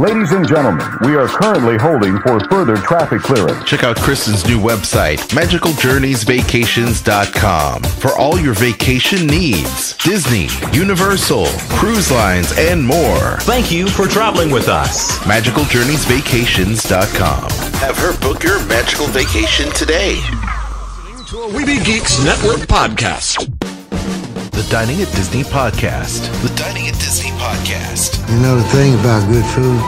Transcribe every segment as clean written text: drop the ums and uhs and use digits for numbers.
Ladies and gentlemen, we are currently holding for further traffic clearance. Check out Kristen's new website, magicaljourneysvacations.com, for all your vacation needs. Disney, Universal, cruise lines, and more. Thank you for traveling with us. magicaljourneysvacations.com. Have her book your magical vacation today. To a Weeby Geeks Network podcast. The Dining at Disney podcast. The Dining at Disney podcast. You know the thing about good food?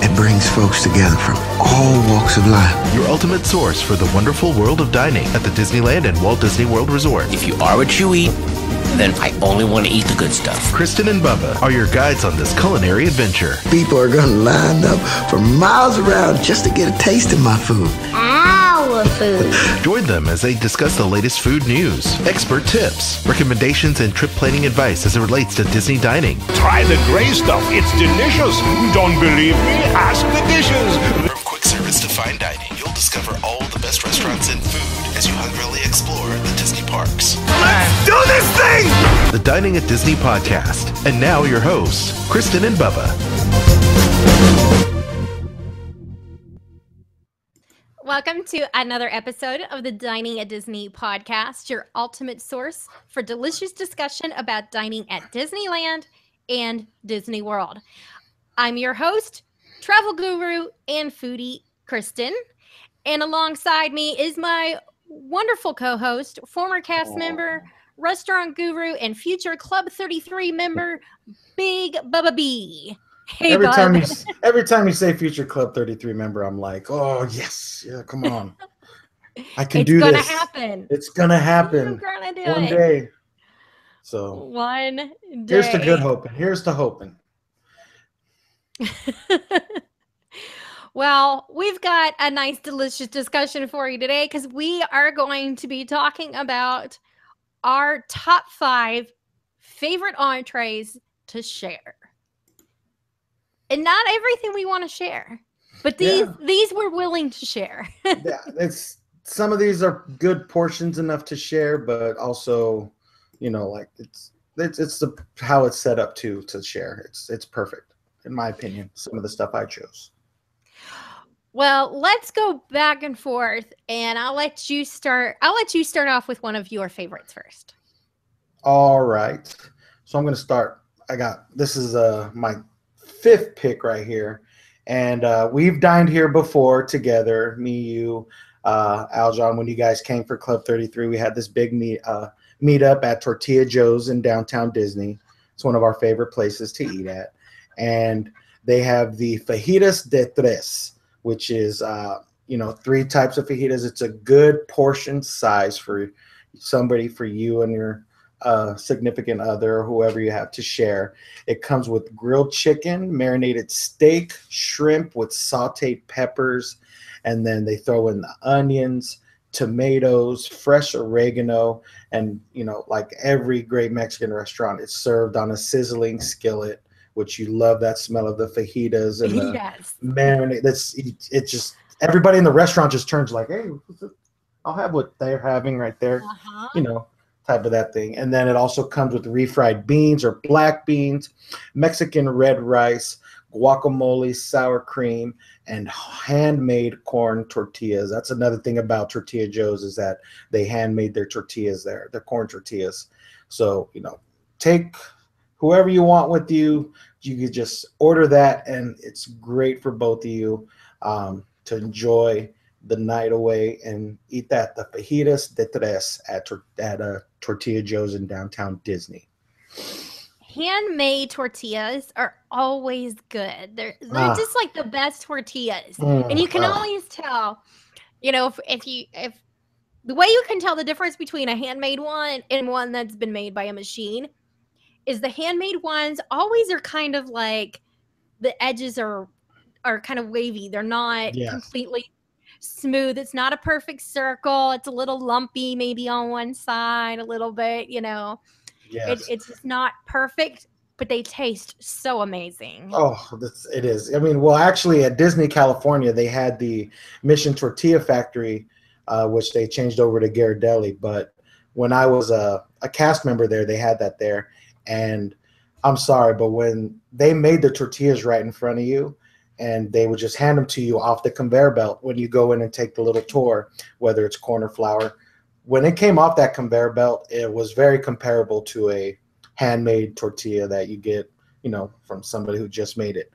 It brings folks together from all walks of life. Your ultimate source for the wonderful world of dining at the Disneyland and Walt Disney World Resort. If you are what you eat, then I only want to eat the good stuff. Kristen and Bubba are your guides on this culinary adventure. People are going to line up for miles around just to get a taste of my food. Our food. Join them as they discuss the latest food news, expert tips, recommendations, and trip planning advice as it relates to Disney dining. Try the gray stuff. It's delicious. Don't believe me? Ask the dishes. From quick service to fine dining, you'll discover all the best restaurants and food as you hungrily explore the Disney parks. Let's do this thing! The Dining at Disney podcast. And now your hosts, Kristen and Bubba. Welcome to another episode of the Dining at Disney podcast, your ultimate source for delicious discussion about dining at Disneyland and Disney World. I'm your host, travel guru and foodie, Kristen. And alongside me is my wonderful co-host, former cast member, restaurant guru, and future Club 33 member, Big Bubba B. Hey, every Bub. time you say future Club 33 member, I'm like, oh yes, yeah, come on, I can do this. It's gonna happen. It's gonna happen. We're gonna do one it. day. So One day. here's to good hoping. Here's to hoping. Well, we've got a nice, delicious discussion for you today because we are going to be talking about our top 5 favorite entrees to share. And not everything we want to share, but these we're willing to share. Yeah, it's some of these are good portions enough to share, but also, you know, like it's the how it's set up to share. It's perfect in my opinion. Some of the stuff I chose. Well, let's go back and forth, and I'll let you start off with one of your favorites first. All right, so I'm going to start. This is my 5th pick right here, and we've dined here before together, me, you, Aljon. When you guys came for Club 33, we had this big meetup at Tortilla Joe's in downtown Disney. It's one of our favorite places to eat at, and they have the fajitas de tres, which is 3 types of fajitas. It's a good portion size for you and your significant other or whoever you have to share. It comes with grilled chicken, marinated steak, shrimp with sauteed peppers, and then they throw in the onions, tomatoes, fresh oregano, and like every great Mexican restaurant, it's served on a sizzling skillet, which you love that smell of the fajitas and the marinade. It just everybody in the restaurant just turns like, hey, I'll have what they're having right there, type of that thing. And then it also comes with refried beans or black beans, Mexican red rice, guacamole, sour cream, and handmade corn tortillas. That's another thing about Tortilla Joe's is that they handmade their tortillas there, their corn tortillas. So, take whoever you want with you. You could just order that, and it's great for both of you to enjoy the night away and eat that. The fajitas de tres at Tortilla Joe's in downtown Disney. Handmade tortillas are always good. They're just like the best tortillas, and you can always tell. If the way you can tell the difference between a handmade one and one that's been made by a machine is the handmade ones always are kind of like the edges are kind of wavy. They're not completely smooth. It's not a perfect circle. It's a little lumpy, maybe on one side a little bit, It's just not perfect, but they taste so amazing. Oh, it is. I mean, well, actually at Disney California, they had the Mission Tortilla Factory, which they changed over to Ghirardelli. But when I was a cast member there, they had that there. And I'm sorry, but when they made the tortillas right in front of you, and they would just hand them to you off the conveyor belt when you go in and take the little tour, whether it's corn or flour. When it came off that conveyor belt, it was very comparable to a handmade tortilla that you get, from somebody who just made it.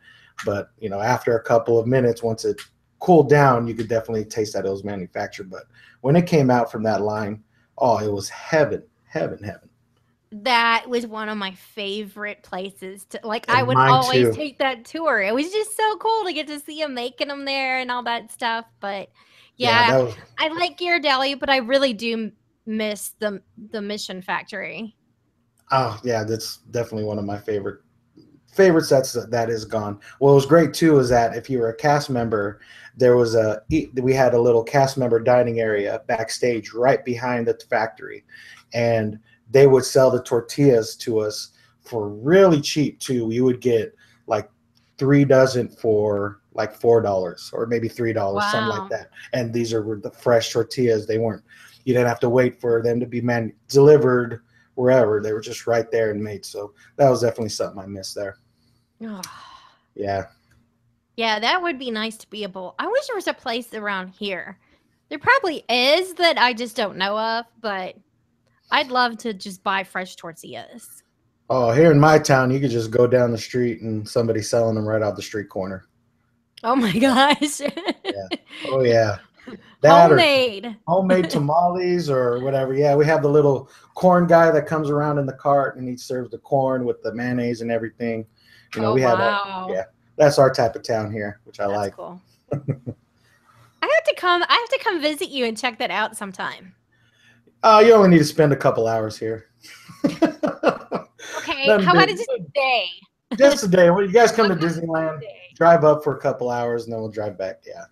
But, after a couple of minutes, once it cooled down, you could definitely taste that it was manufactured. But when it came out from that line, oh, it was heaven, heaven, heaven. That was one of my favorite places to And I would mine always too. take that tour. It was just so cool to get to see them making them there and all that stuff. But Yeah, yeah, that was. I like Ghirardelli, but I really do miss the Mission Factory. Oh yeah, that's definitely one of my favorites. That is gone. What was great too is that if you were a cast member, we had a little cast member dining area backstage right behind the factory, and they would sell the tortillas to us for really cheap too. You would get like 3 dozen for like $4 or maybe $3, something like Wow. that. And these were the fresh tortillas. You didn't have to wait for them to be delivered wherever. They were just right there and made. So that was definitely something I missed there. Oh, Yeah. yeah, that would be nice to be able. I wish there was a place around here. There probably is that I just don't know of, but I'd love to just buy fresh tortillas. Oh, here in my town, you could just go down the street and somebody's selling them right out the street corner. Oh my gosh. Yeah. Oh yeah. That or Homemade. homemade tamales or whatever. Yeah, we have the little corn guy that comes around in the cart and he serves the corn with the mayonnaise and everything. Oh, We have wow. yeah. That's our type of town here, which I That's like. cool. I have to come visit you and check that out sometime. You only need to spend a couple hours here. Okay, Nothing how about big. just a day? Just a day. When you guys come to How about just a Disneyland, day? drive up for a couple hours and then we'll drive back. Yeah.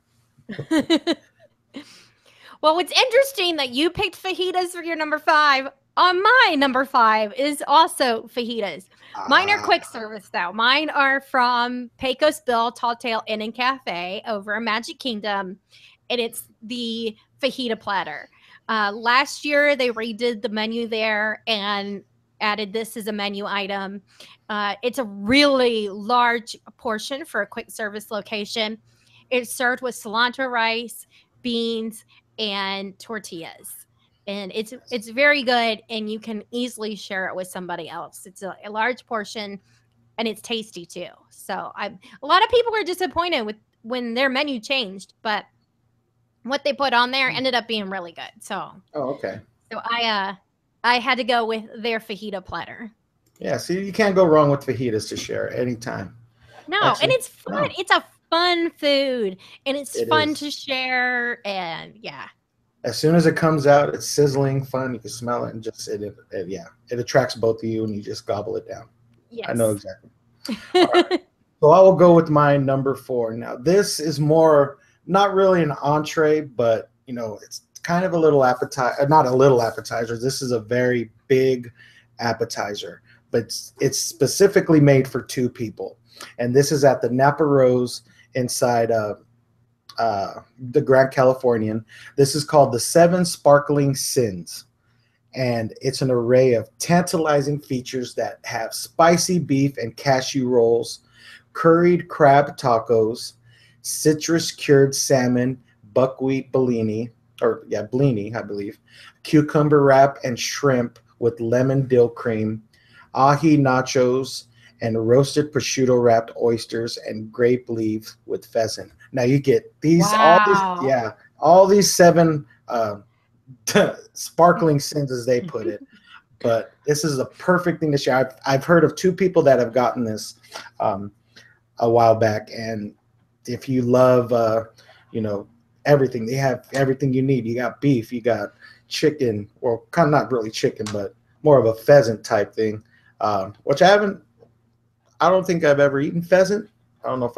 Well, it's interesting that you picked fajitas for your number 5. On my number 5 is also fajitas. Mine are quick service, though. Mine are from Pecos Bill Tall Tale Inn and Cafe over in Magic Kingdom, and it's the fajita platter. Last year, they redid the menu there and added this as a menu item. It's a really large portion for a quick service location. It's served with cilantro rice, beans, and tortillas. And it's very good, and you can easily share it with somebody else. It's a large portion, and it's tasty too. So a lot of people were disappointed when their menu changed, but what they put on there ended up being really good. So Okay. so I had to go with their fajita platter. Yeah, see, you can't go wrong with fajitas to share anytime. No, Actually, and it's fun. no. It's a fun food, and it's It fun is. to share. And yeah, As soon as it comes out, it's sizzling, fun. You can smell it, and just it attracts both of you, and you just gobble it down. yes. I know exactly. All right. So I will go with my number 4. Now, this is more not really an entree, but it's kind of a little appetizer. Not a little appetizer. This is a very big appetizer, but it's specifically made for 2 people, and this is at the Napa Rose inside the Grand Californian. This is called the 7 Sparkling Sins, and it's an array of tantalizing features that have spicy beef and cashew rolls, curried crab tacos, citrus cured salmon, buckwheat blini, I believe, cucumber wrap and shrimp with lemon dill cream, ahi nachos, and roasted prosciutto wrapped oysters and grape leaves with pheasant. Now you get Wow. all these 7 sparkling sins, as they put it. But this is a perfect thing to share. I've heard of 2 people that have gotten this a while back, and if you love everything, they have everything you need. You got beef, you got chicken, well, kind of not really chicken, but more of a pheasant type thing, which I don't think I've ever eaten pheasant. I don't know if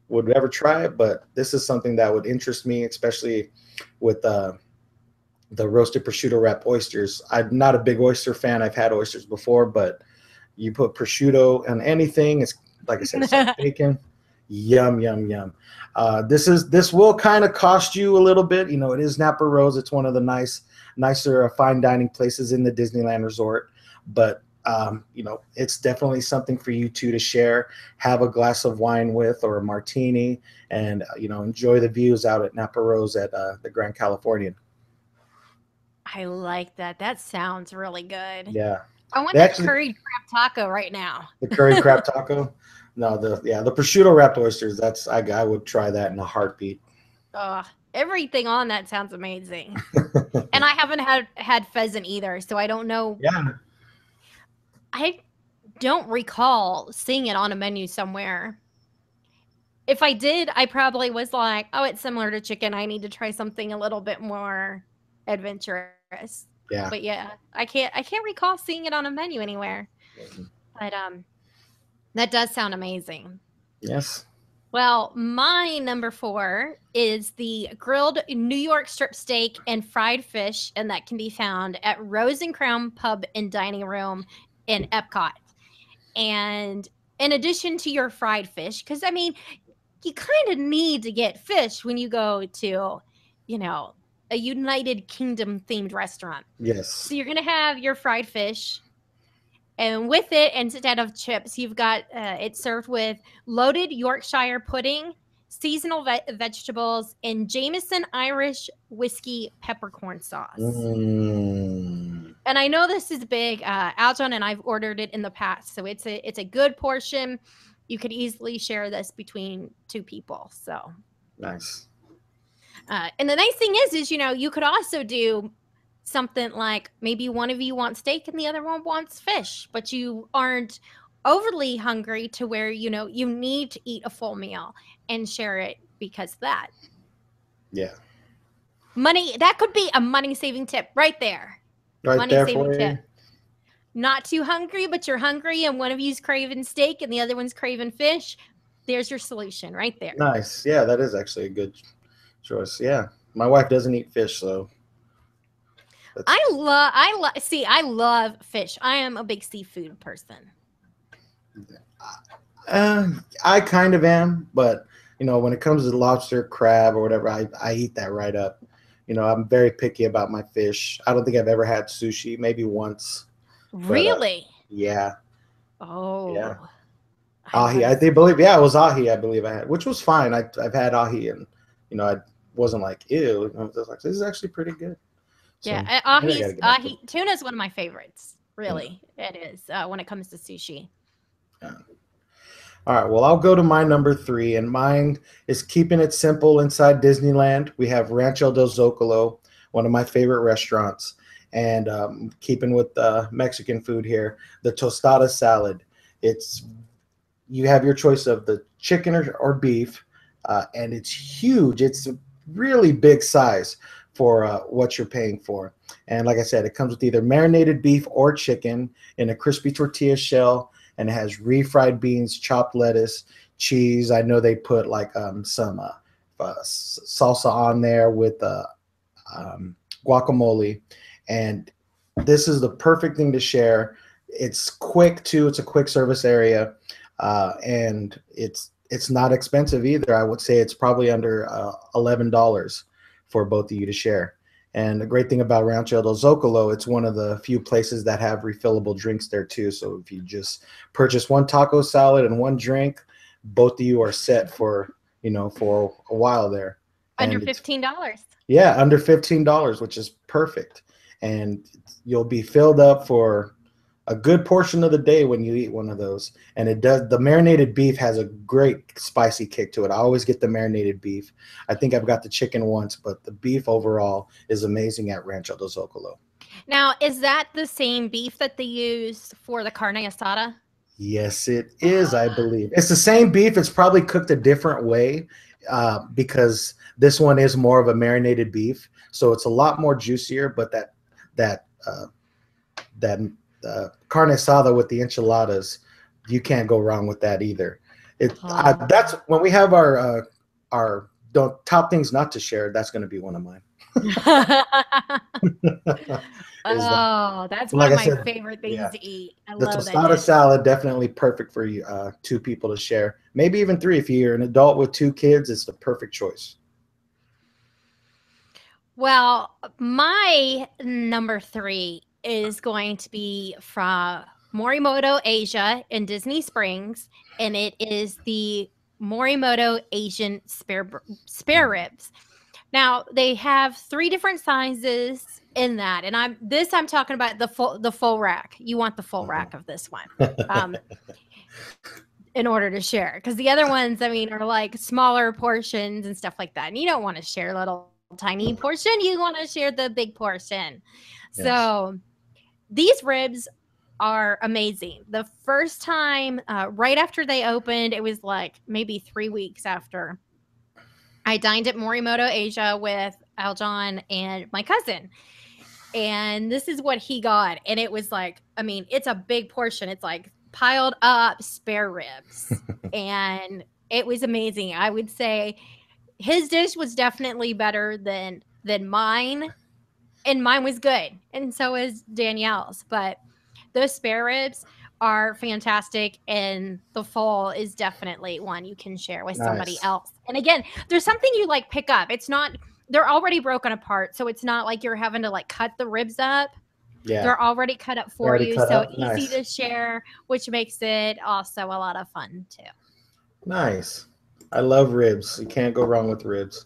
would ever try it, but this is something that would interest me, especially with the roasted prosciutto wrapped oysters. I'm not a big oyster fan. I've had oysters before, but you put prosciutto on anything, it's like I said, it's like bacon. Yum, yum, yum. This will kind of cost you a little bit. It is Napa Rose. It's one of the nicer fine dining places in the Disneyland Resort, but it's definitely something for you two to share, have a glass of wine with or a martini, and enjoy the views out at Napa Rose at the Grand Californian. I like that. That sounds really good. Yeah. I want They that actually, curried crab taco right now. the curry crab taco. No, the prosciutto wrapped oysters. That's I would try that in a heartbeat. Everything on that sounds amazing. And I haven't had pheasant either, so I don't know. Yeah. I don't recall seeing it on a menu somewhere. If I did, I probably was like, "Oh, it's similar to chicken. I need to try something a little bit more adventurous." Yeah. But yeah, I can't recall seeing it on a menu anywhere. But that does sound amazing. Yes. Well, my number 4 is the grilled New York strip steak and fried fish, and that can be found at Rose and Crown Pub and Dining Room in Epcot. And in addition to your fried fish, because I mean, you kind of need to get fish when you go to, a United Kingdom themed restaurant. Yes. So you're going to have your fried fish. And with it, instead of chips, you've got it served with loaded Yorkshire pudding, seasonal vegetables, and Jameson Irish whiskey peppercorn sauce. Mm. And I know this is big. Aljon and I've ordered it in the past, so it's a good portion. You could easily share this between 2 people. So Nice. And the nice thing is you could also do something like maybe one of you wants steak and the other one wants fish, but you aren't overly hungry to where you need to eat a full meal and share it because of that. Yeah. That could be a money saving tip right there. Right there for you. Not too hungry, but you're hungry and one of you's craving steak and the other one's craving fish. There's your solution right there. Nice. Yeah, that is actually a good choice. Yeah. My wife doesn't eat fish, so I love fish. I am a big seafood person. I kind of am, but when it comes to lobster, crab, or whatever, I eat that right up. I'm very picky about my fish. I don't think I've ever had sushi, maybe once. Really? But, yeah. Oh. Yeah. Ahi, it was ahi. I believe I had, which was fine. I've had ahi, and I wasn't like ew. I was like, this is actually pretty good. So, yeah, ahi tuna is one of my favorites. Really, it is when it comes to sushi. Yeah. All right, well, I'll go to my number 3, and mine is keeping it simple inside Disneyland. We have Rancho del Zocalo, one of my favorite restaurants, and keeping with Mexican food here, the tostada salad. You have your choice of the chicken or beef, and it's huge. It's a really big size for what you're paying for. And like I said, it comes with either marinated beef or chicken in a crispy tortilla shell, and it has refried beans, chopped lettuce, cheese. I know they put like some salsa on there with guacamole. And this is the perfect thing to share. It's quick too. It's a quick service area, and it's not expensive either. I would say it's probably under $11 for both of you to share. And the great thing about Rancho del Zocalo, it's one of the few places that have refillable drinks there too. So if you just purchase one taco salad and one drink, both of you are set for a while there. Under $15. Yeah, under $15, which is perfect. And you'll be filled up for a good portion of the day when you eat one of those. And the marinated beef has a great spicy kick to it. I always get the marinated beef. I think I've got the chicken once, but the beef overall is amazing at Rancho del Zocalo. Now, is that the same beef that they use for the carne asada? Yes, it is, I believe. It's the same beef. It's probably cooked a different way because this one is more of a marinated beef. So it's a lot more juicier, but that carne asada with the enchiladas, you can't go wrong with that either. That's when we have our top things not to share. That's going to be one of mine. That's one of my favorite things to eat. The tostada salad, definitely perfect for you, 2 people to share. Maybe even 3 if you're an adult with 2 kids. It's the perfect choice. Well, my number 3 is going to be from Morimoto Asia in Disney Springs, and it is the Morimoto Asian spare ribs. Now they have 3 different sizes in that, and I'm talking about the full rack. You want the full rack of this one, in order to share, because the other ones, I mean, are like smaller portions and stuff like that, and you don't want to share little tiny portion. You want to share the big portion. Yes. So these ribs are amazing. The first time, right after they opened, it was like maybe 3 weeks after, I dined at Morimoto Asia with Aljon and my cousin. And this is what he got. And it was like, I mean, it's a big portion. It's like piled up spare ribs. And it was amazing. I would say his dish was definitely better than mine. And mine was good. And so is Danielle's. But those spare ribs are fantastic, and the full is definitely one you can share with somebody else. And again, there's something you like pick up. It's not, they're already broken apart, so it's not like you're having to like cut the ribs up. Yeah, they're already cut up for you, so easy nice. to share, which makes it also a lot of fun too. Nice. I love ribs. You can't go wrong with ribs.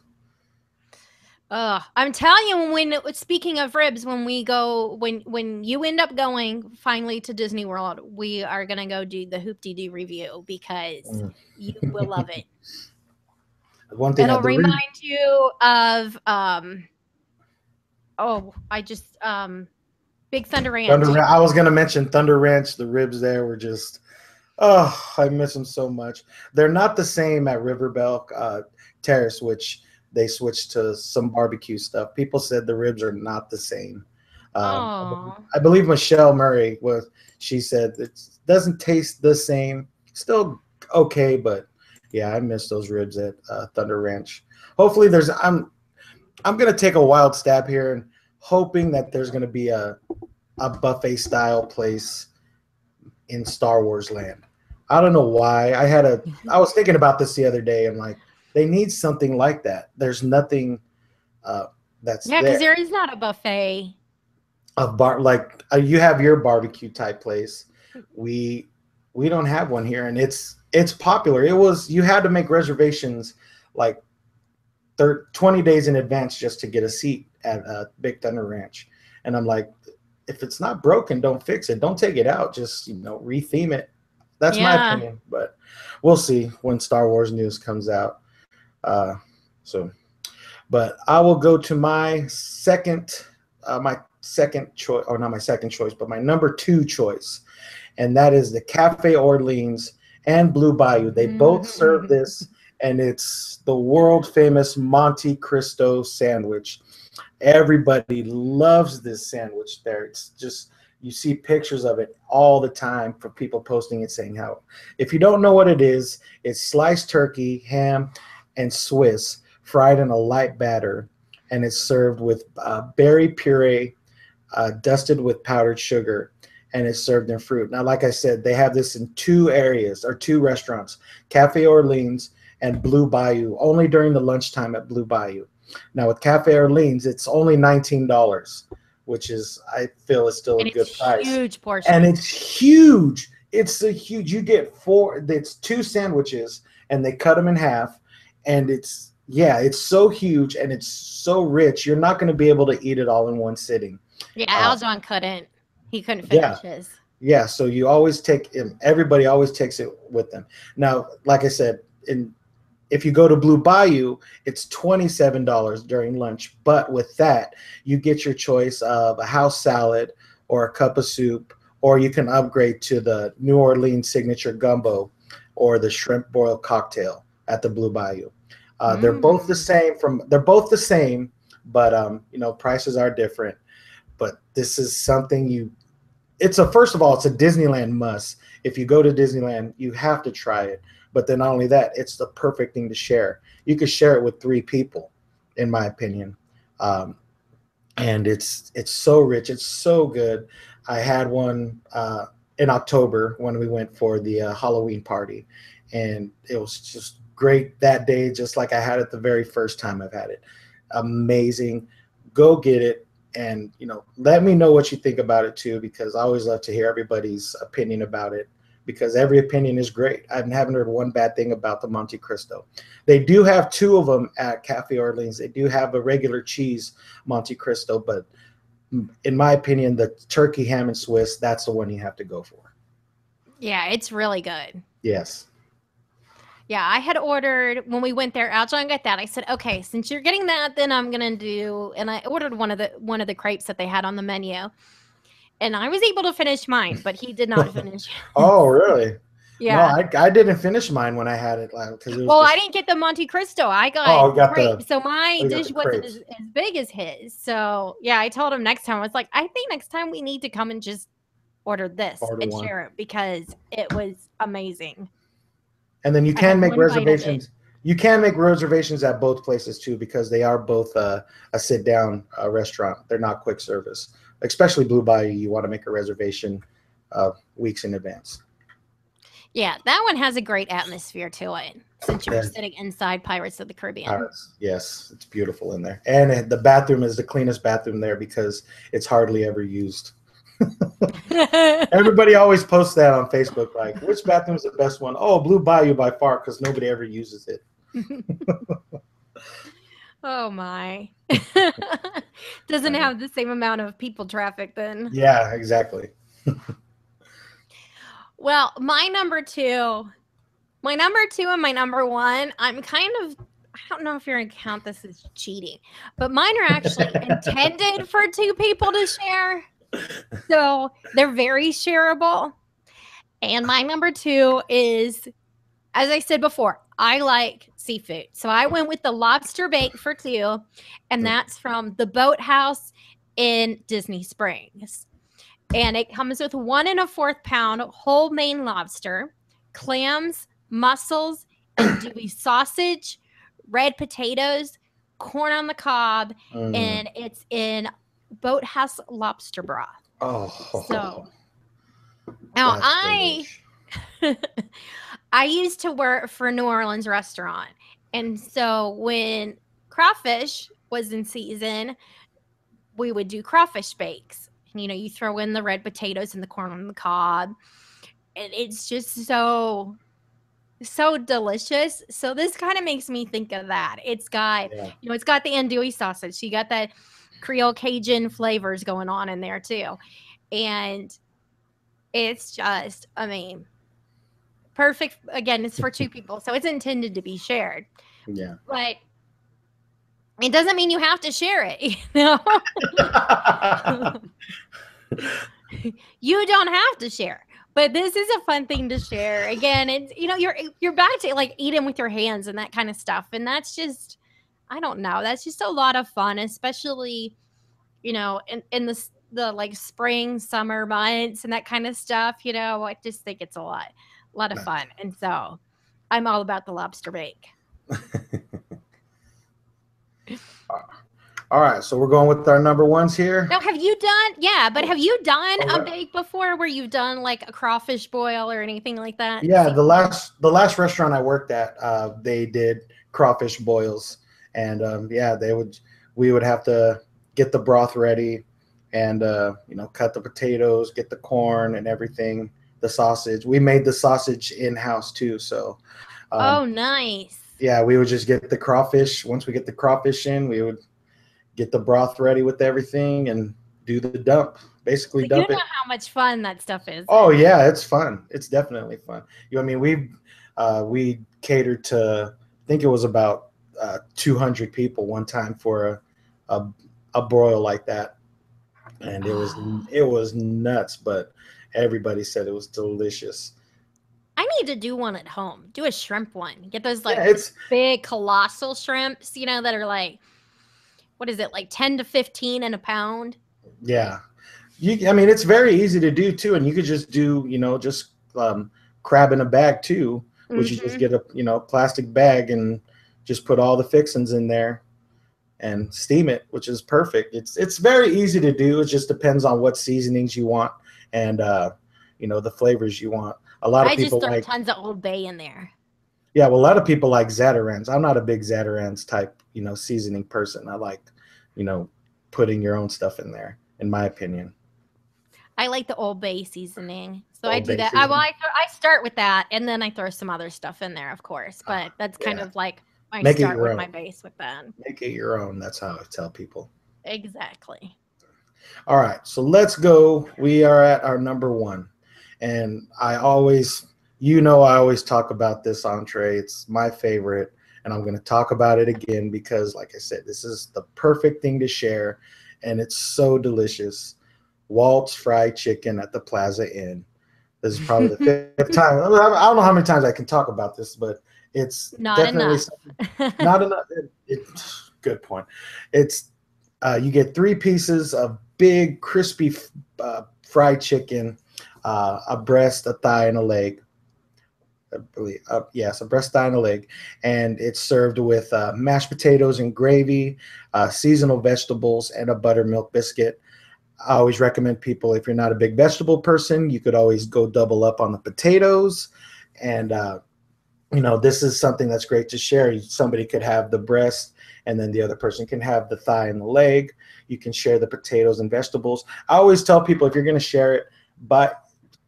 I'm telling you, speaking of ribs, when you end up going finally to Disney World, we are gonna go do the Hoop-Dee-Doo review, because you will love it. One thing it'll remind you of Big Thunder Ranch. I was gonna mention Thunder Ranch. The ribs there were just, I miss them so much. They're not the same at Riverbell Terrace, which they switched to some barbecue stuff. People said the ribs are not the same. I believe Michelle Murray she said it doesn't taste the same. Still okay, but yeah, I miss those ribs at Thunder Ranch. Hopefully I'm gonna take a wild stab here and hoping that there's gonna be a buffet style place in Star Wars Land. I don't know why. I was thinking about this the other day, and like, they need something like that. There's nothing that's because there is not a buffet. You have your barbecue type place. We don't have one here, and it's popular. You had to make reservations like 20 days in advance just to get a seat at Big Thunder Ranch. And I'm like, if it's not broken, don't fix it. Don't take it out. Just retheme it. That's my opinion, but we'll see when Star Wars news comes out. But I will go to my second choice, or not my second choice, but my number 2 choice, and that is the Cafe Orleans and Blue Bayou. They both serve this, and it's the world famous Monte Cristo sandwich. Everybody loves this sandwich there. It's just, you see pictures of it all the time from people posting it, saying how, if you don't know what it is, it's sliced turkey, ham, and Swiss fried in a light batter, and it's served with berry puree dusted with powdered sugar, and it's served in fruit. Now, like I said, they have this in 2 areas, or 2 restaurants, Cafe Orleans and Blue Bayou, only during the lunchtime at Blue Bayou. Now with Cafe Orleans, it's only $19, which is, I feel, is still a good price. Huge portion. And it's huge. You get 4, it's 2 sandwiches, and they cut them in half. And it's so huge, and it's so rich. You're not going to be able to eat it all in one sitting. Yeah, Aljon couldn't. He couldn't finish his. Yeah, so you always everybody always takes it with them. Now, like I said, if you go to Blue Bayou, it's $27 during lunch. But with that, you get your choice of a house salad or a cup of soup, or you can upgrade to the New Orleans signature gumbo or the shrimp boil cocktail at the Blue Bayou. They're both the same, but prices are different. But this is something first of all, it's a Disneyland must. If you go to Disneyland, you have to try it. But then not only that, it's the perfect thing to share. You could share it with 3 people, in my opinion. And it's so rich. It's so good. I had one in October when we went for the Halloween party, and it was just great that day, just like I had it the very first time I've had it. Amazing. Go get it. and let me know what you think about it too, because I always love to hear everybody's opinion about it, because every opinion is great. I haven't heard one bad thing about the Monte Cristo. They do have 2 of them at Cafe Orleans. They do have a regular cheese Monte Cristo, but in my opinion, the turkey ham and Swiss, that's the one you have to go for. Yeah, it's really good. Yes. Yeah, I had ordered when we went there. Aljon got that. I said, okay, since you're getting that, then I'm gonna do. And I ordered one of the crepes that they had on the menu, and I was able to finish mine, but he did not finish. Oh, really? Yeah. No, I didn't finish mine when I had it. I didn't get the Monte Cristo. I got crepe. So my dish wasn't as big as his. So yeah, I told him next time. I was like, I think next time we need to come and just order this and share it, because it was amazing. And then you can make reservations. You can make reservations at both places too, because they are both a sit-down restaurant. They're not quick service. Especially Blue Bayou, you want to make a reservation weeks in advance. Yeah, that one has a great atmosphere to it, since you're sitting inside Pirates of the Caribbean. Pirates. Yes, it's beautiful in there. And the bathroom is the cleanest bathroom there, because it's hardly ever used. Everybody always posts that on Facebook, like, which bathroom is the best one? Oh, Blue Bayou by far, because nobody ever uses it. Oh my. Doesn't have the same amount of people traffic then. Yeah, exactly. Well, my number two and my number one, I don't know if you're going to count this as cheating, but mine are actually intended for 2 people to share. So they're very shareable. And my number 2 is, as I said before, I like seafood. So I went with the lobster bake for 2, and that's from the Boathouse in Disney Springs. And it comes with 1 1/4 pound whole Maine lobster, clams, mussels, andouille sausage, red potatoes, corn on the cob, and it's in Boathouse lobster broth. Oh, so now I used to work for a New Orleans restaurant, and so when crawfish was in season, we would do crawfish bakes. You throw in the red potatoes and the corn on the cob, and it's just so delicious. So this kind of makes me think of that. It's got, it's got the andouille sausage. So you got that Creole Cajun flavors going on in there too. And it's just, perfect. Again, it's for 2 people. So it's intended to be shared. Yeah. But it doesn't mean you have to share it, You don't have to share. But this is a fun thing to share. Again, it's you're back to like eating with your hands and that kind of stuff. And that's just, I don't know. That's just a lot of fun, especially, in the like spring, summer months and that kind of stuff. I just think it's a lot of fun. And so I'm all about the lobster bake. All right, so we're going with our number 1s here. Now, have you done a bake before where you've done like a crawfish boil or anything like that? Yeah, the last restaurant I worked at, they did crawfish boils, and we would have to get the broth ready, and cut the potatoes, get the corn and everything, the sausage. We made the sausage in-house too, so. Oh, nice. Yeah, we would just get the crawfish. Once we get the crawfish in, we would get the broth ready with everything and do the dump. Basically, dump it. You know how much fun that stuff is. Oh yeah, it's fun. It's definitely fun. We catered to, I think it was about 200 people one time for a broil like that, and it was nuts. But everybody said it was delicious. I need to do one at home. Do a shrimp one. Get those big colossal shrimps, that are like, what is it, like 10 to 15 in a pound? Yeah. It's very easy to do too. And you could just do, just crab in a bag too, which you just get a, plastic bag and just put all the fixings in there and steam it, which is perfect. It's very easy to do. It just depends on what seasonings you want and, the flavors you want. I just throw tons of Old Bay in there. Yeah, well, a lot of people like Zatarain's. I'm not a big Zatarain's type, seasoning person. I like, putting your own stuff in there, in my opinion. I like the Old Bay seasoning, so Old I do Bay that. seasoning. I start with that, and then I throw some other stuff in there, of course. But that's kind of like I Make it start your with own. my base with that. Make it your own. That's how I tell people. Exactly. All right, so let's go. We are at our number one, and I always talk about this entree. It's my favorite, and I'm going to talk about it again because, like I said, this is the perfect thing to share, and it's so delicious. Walt's fried chicken at the Plaza Inn. This is probably the fifth time. I don't know how many times I can talk about this, but it's Not definitely enough. not enough. Good point. It's you get 3 pieces of big, crispy fried chicken, a breast, a thigh, and a leg. I believe, yes, a breast, thigh, and a leg, and it's served with mashed potatoes and gravy, seasonal vegetables, and a buttermilk biscuit. I always recommend people, if you're not a big vegetable person, you could always go double up on the potatoes. And, this is something that's great to share. Somebody could have the breast, and then the other person can have the thigh and the leg. You can share the potatoes and vegetables. I always tell people, if you're going to share it,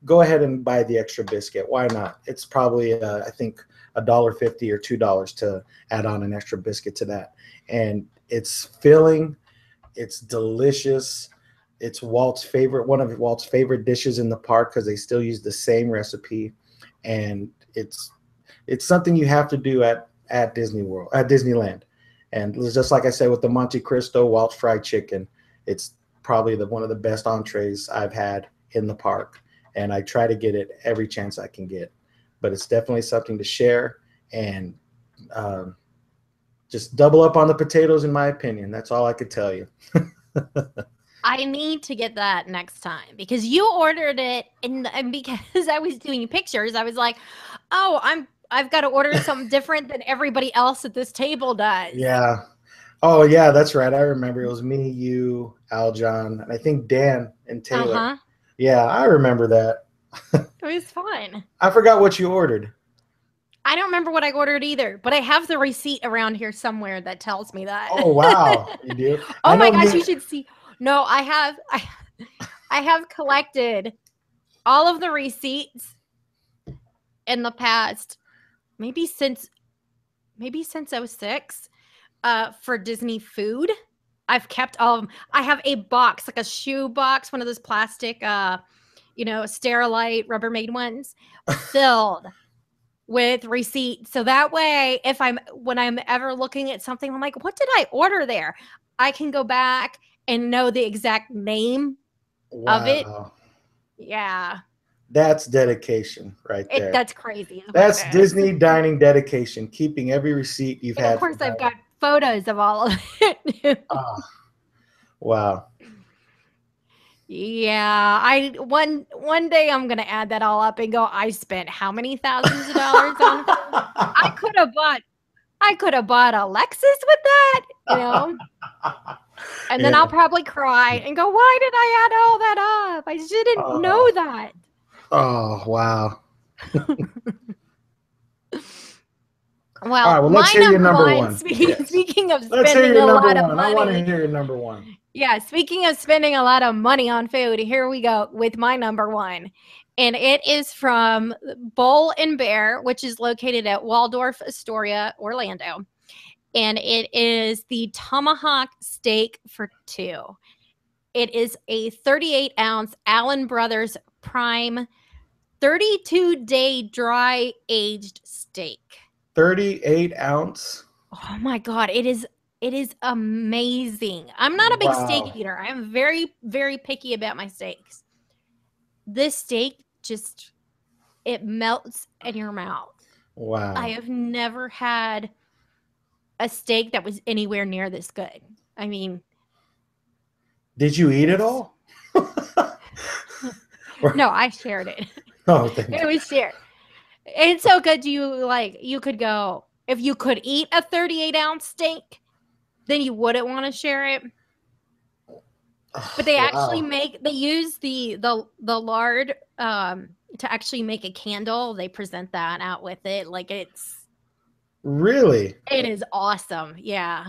go ahead and buy the extra biscuit. Why not? It's probably, I think, $1.50 or $2 to add on an extra biscuit to that. And it's filling. It's delicious. It's one of Walt's favorite dishes in the park because they still use the same recipe, and it's something you have to do at Disneyland. And just like I said with the Monte Cristo Walt's fried chicken, it's probably one of the best entrees I've had in the park, and I try to get it every chance I can get. But it's definitely something to share, and just double up on the potatoes, in my opinion. That's all I could tell you. I need to get that next time because you ordered it, and because I was doing pictures, I was like, "Oh, I've got to order something different than everybody else at this table does." Yeah. Oh, yeah, that's right. I remember it was me, you, Aljon, and I think Dan and Taylor. Uh-huh. Yeah, I remember that. It was fun. I forgot what you ordered. I don't remember what I ordered either, but I have the receipt around here somewhere that tells me that. Oh, wow. You do? Oh my gosh, you should see. No, I have collected all of the receipts in the past, maybe since '06, for Disney food. I've kept all of them. I have a box, like a shoe box, one of those plastic, Sterilite Rubbermaid ones, filled with receipts. So that way, when I'm ever looking at something, I'm like, what did I order there? I can go back and know the exact name of it. Yeah. That's dedication right there. That's crazy. That's Disney dining dedication, keeping every receipt you've had. Of course, I've got photos of all of it. Oh, wow. Yeah, one day I'm gonna add that all up and go, I spent how many thousands of dollars on food? I could have bought a Lexus with that, And then I'll probably cry and go, why did I add all that up? I didn't know that. Oh, wow. Well, all right, let's hear your number one. Speaking of spending a lot of money. I want to hear your number one. Yeah, speaking of spending a lot of money on food, here we go with my number one. And it is from Bull and Bear, which is located at Waldorf Astoria, Orlando. And it is the tomahawk steak for $2. It is a 38-ounce Allen Brothers Prime 32-day dry aged steak. 38-ounce? Oh my God, it is amazing. I'm not a big steak eater. I am very, very picky about my steaks. This steak it melts in your mouth. Wow. I have never had a steak that was anywhere near this good. I mean, did you eat it all? No, I shared it. Oh, thank you. It was shared. It's so good. You could go, if you could eat a 38-ounce steak, then you wouldn't want to share it. But they actually they use the lard to actually make a candle. They present that out with it. Like Really? It is awesome. Yeah.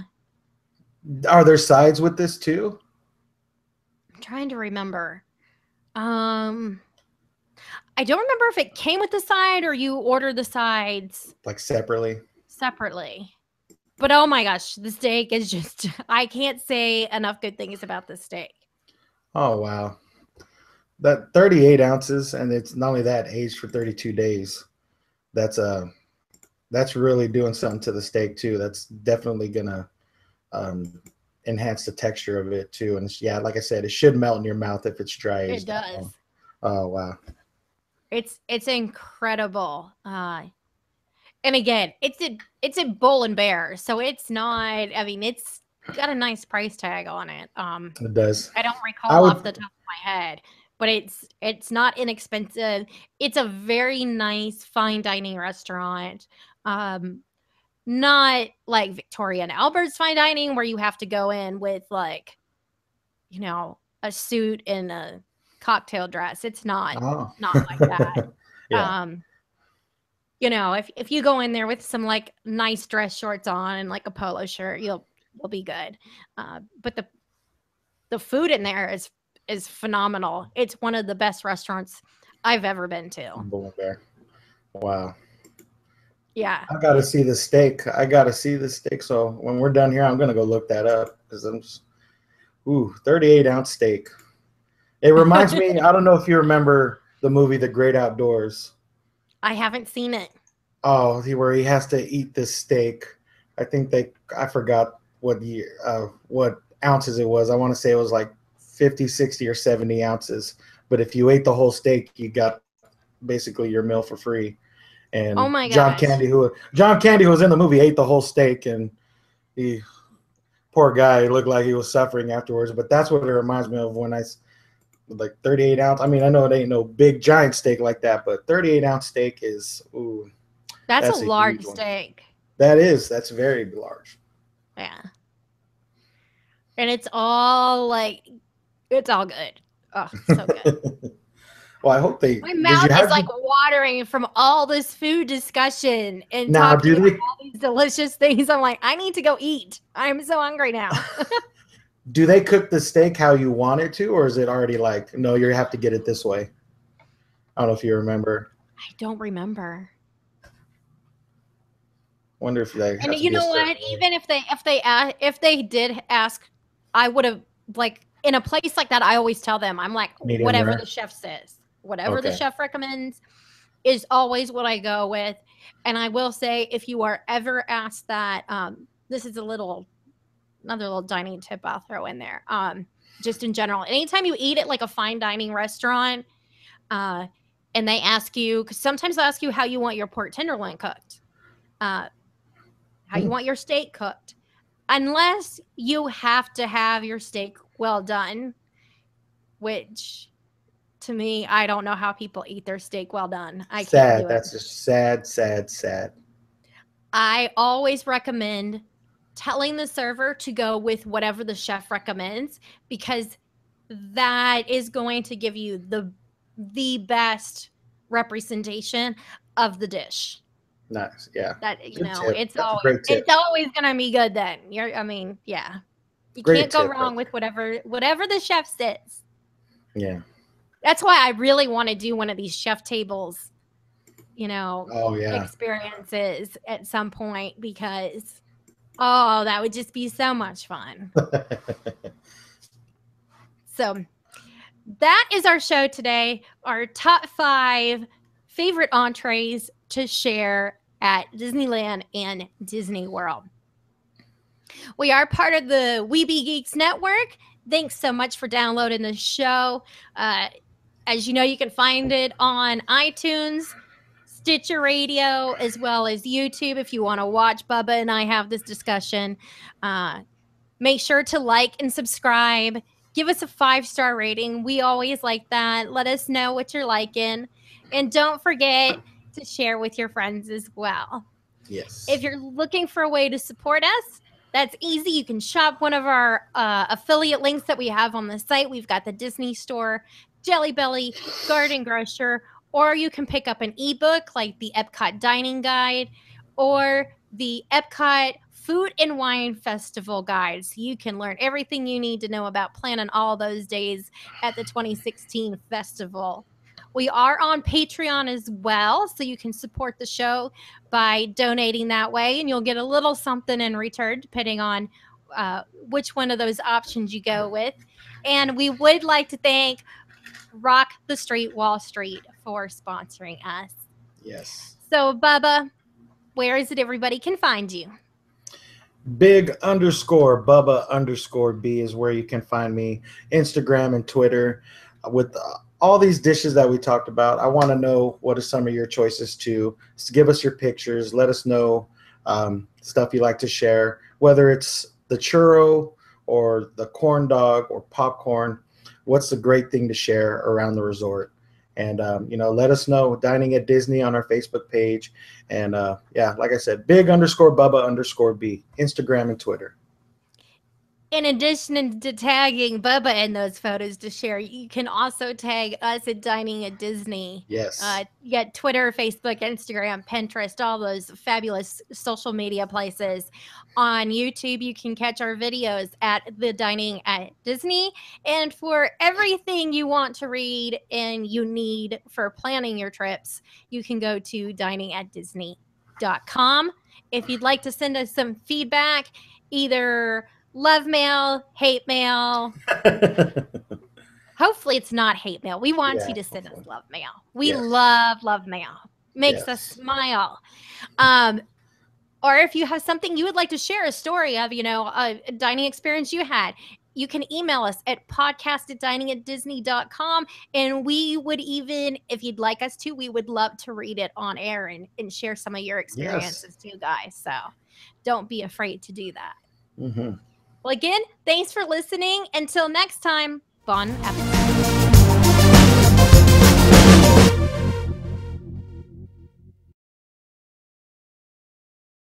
Are there sides with this too? I'm trying to remember. I don't remember if it came with the side or you order the sides Like separately. But oh my gosh, the steak is just, I can't say enough good things about the steak. Oh, wow. That 38 ounces, and it's not only that, aged for 32 days. That's really doing something to the steak too. That's definitely gonna enhance the texture of it too. And yeah, like I said, it should melt in your mouth if it's dry aged. It does. Oh wow. It's incredible. And again, it's a Bull and Bear, so it's not. I mean, it's got a nice price tag on it. It does. I don't recall off the top of my head, but it's not inexpensive. It's a very nice fine dining restaurant. Not like Victoria and Albert's fine dining where you have to go in with like, a suit and a cocktail dress. It's not like that. Yeah. If you go in there with some like nice dress shorts on and like a polo shirt, you'll be good. But the food in there is phenomenal. It's one of the best restaurants I've ever been to. Bull and Bear. Wow. Yeah. I gotta see the steak. So when we're done here, I'm gonna go look that up because 38-ounce steak. It reminds me. I don't know if you remember the movie The Great Outdoors. I haven't seen it. Oh, where he has to eat this steak. I forgot what ounces it was. I want to say it was like 50, 60, or 70 ounces. But if you ate the whole steak, you got basically your meal for free. And oh my John gosh. Candy, who was in the movie, ate the whole steak, and poor guy looked like he was suffering afterwards. But that's what it reminds me of when like 38 ounce. I mean, I know it ain't no big giant steak like that, but 38-ounce steak is that's a large steak. That's very large. Yeah. And it's all good. Oh, so good. Well, I hope my mouth is like watering from all this food discussion and talking about all these delicious things. I'm like, I need to go eat. I'm so hungry now. Do they cook the steak how you want it to, or is it already like, no, you have to get it this way? I don't know if you remember. I don't remember. Wonder if they. And you know what? Even if they did ask, I would have, like, in a place like that. I always tell them, I'm like, whatever the chef says, whatever the chef recommends, is always what I go with. And I will say, if you are ever asked that, this is another little dining tip I'll throw in there. Just in general, anytime you eat at like a fine dining restaurant, and they ask you, because sometimes they'll ask you how you want your pork tenderloin cooked, how you want your steak cooked, unless you have to have your steak well done, which to me, I don't know how people eat their steak well done. I can't do it. That's just sad. I always recommend telling the server to go with whatever the chef recommends, because that is going to give you the best representation of the dish. Nice, yeah. That it's always gonna be good then. You can't go wrong with whatever the chef says. Yeah. That's why I really want to do one of these chef tables, experiences at some point, because that would just be so much fun. So that is our show today. Our top 5 favorite entrees to share at Disneyland and Disney World. We are part of the Weeby Geeks Network. Thanks so much for downloading the show. As you know, you can find it on iTunes, Stitcher Radio, as well as YouTube if you want to watch Bubba and I have this discussion. Make sure to like and subscribe. Give us a 5-star rating. We always like that. Let us know what you're liking. And don't forget to share with your friends as well. Yes. If you're looking for a way to support us, that's easy. You can shop one of our affiliate links that we have on the site. We've got the Disney Store, Jelly Belly, Garden Grocer, or you can pick up an ebook like the Epcot Dining Guide or the Epcot Food and Wine Festival guide, so you can learn everything you need to know about planning all those days at the 2016 festival. We are on Patreon as well, so you can support the show by donating that way, and you'll get a little something in return, depending on which one of those options you go with. And we would like to thank Rock the Street Wall Street for sponsoring us. Yes. So, Bubba, where is it everybody can find you? Big_Bubba_B is where you can find me. Instagram and Twitter with all these dishes that we talked about. I want to know what are some of your choices too. So give us your pictures. Let us know stuff you like to share, whether it's the churro or the corn dog or popcorn. What's the great thing to share around the resort? And, let us know. Dining at Disney on our Facebook page. And, like I said, big_Bubba_B, Instagram and Twitter. In addition to tagging Bubba in those photos to share, you can also tag us at Dining at Disney. Yes. You got Twitter, Facebook, Instagram, Pinterest, all those fabulous social media places. On YouTube, you can catch our videos at the Dining at Disney. And for everything you want to read and you need for planning your trips, you can go to diningatdisney.com. If you'd like to send us some feedback, either love mail, hate mail. Hopefully it's not hate mail. We want you to send us love mail. We love mail. Makes us smile. Or if you have something you would like to share, a story of, a dining experience you had, you can email us at podcast@diningatdisney.com. And we would even, if you'd like us to, we would love to read it on air and share some of your experiences too, guys. So don't be afraid to do that. Mm-hmm. Well, again, thanks for listening. Until next time, bon appetit.